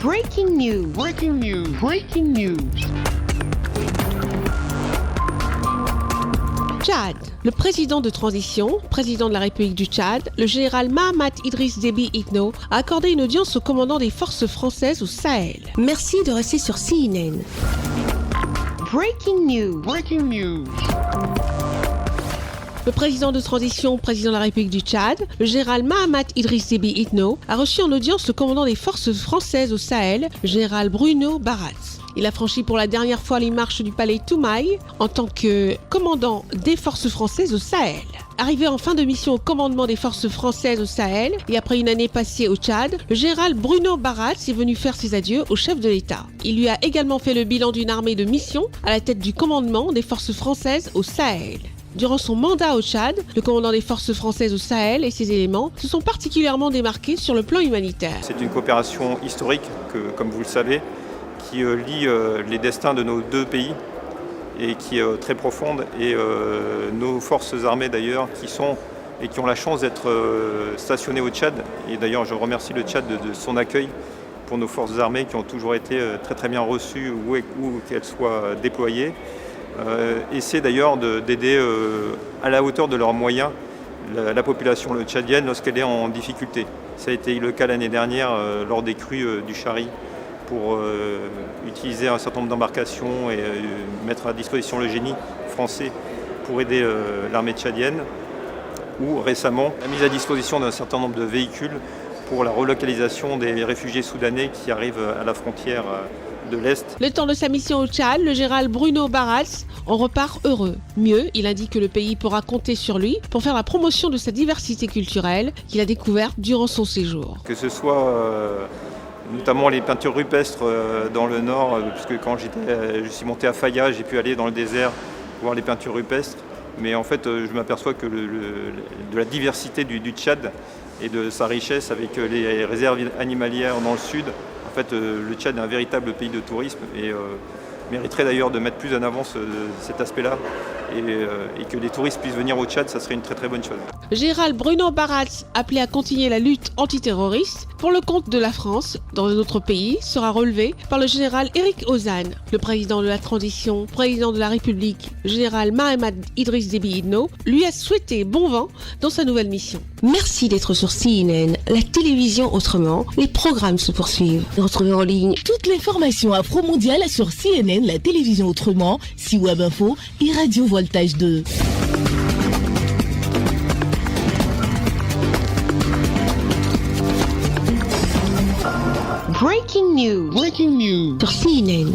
Breaking news. Breaking news. Breaking news. Tchad. Le président de transition, président de la République du Tchad, le général Mahamat Idriss Déby Itno, a accordé une audience au commandant des forces françaises au Sahel. Merci de rester sur CNN. Breaking news. Breaking news. Le président de transition, président de la République du Tchad, le général Mahamat Idriss Déby Itno, a reçu en audience le commandant des forces françaises au Sahel, le général Bruno Baratz. Il a franchi pour la dernière fois les marches du palais Toumaï en tant que commandant des forces françaises au Sahel. Arrivé en fin de mission au commandement des forces françaises au Sahel et après une année passée au Tchad, le général Bruno Baratz est venu faire ses adieux au chef de l'État. Il lui a également fait le bilan d'une armée de mission à la tête du commandement des forces françaises au Sahel. Durant son mandat au Tchad, le commandant des forces françaises au Sahel et ses éléments se sont particulièrement démarqués sur le plan humanitaire. C'est une coopération historique, comme vous le savez, qui lie les destins de nos deux pays et qui est très profonde. Et nos forces armées d'ailleurs qui ont la chance d'être stationnées au Tchad. Et d'ailleurs je remercie le Tchad de son accueil pour nos forces armées qui ont toujours été très très bien reçues où qu'elles soient déployées. Essaient d'ailleurs d'aider à la hauteur de leurs moyens la population tchadienne lorsqu'elle est en difficulté. Ça a été le cas l'année dernière lors des crues du Chari pour utiliser un certain nombre d'embarcations et mettre à disposition le génie français pour aider l'armée tchadienne, ou récemment la mise à disposition d'un certain nombre de véhicules pour la relocalisation des réfugiés soudanais qui arrivent à la frontière de l'Est. Le temps de sa mission au Tchad, le général Bruno Baratz en repart heureux. Mieux, il indique que le pays pourra compter sur lui pour faire la promotion de sa diversité culturelle qu'il a découverte durant son séjour. Que ce soit notamment les peintures rupestres dans le nord, puisque quand je suis monté à Faya, j'ai pu aller dans le désert voir les peintures rupestres. Mais en fait, je m'aperçois que de la diversité du Tchad et de sa richesse avec les réserves animalières dans le sud, en fait, le Tchad est un véritable pays de tourisme et mériterait d'ailleurs de mettre plus en avant cet aspect-là et que les touristes puissent venir au Tchad, ça serait une très très bonne chose. Le général Bruno Baratz, appelé à continuer la lutte antiterroriste pour le compte de la France dans un autre pays, sera relevé par le général Éric Ozanne. Le président de la transition, président de la République, le général Mahamat Idriss Déby Itno, lui a souhaité bon vent dans sa nouvelle mission. Merci d'être sur CNN, la télévision autrement. Les programmes se poursuivent. Retrouvez en ligne toute l'information afro-mondiale sur CNN, la télévision autrement, C-Web Info et Radio Voltage 2. Breaking news. Breaking news. sur CNN.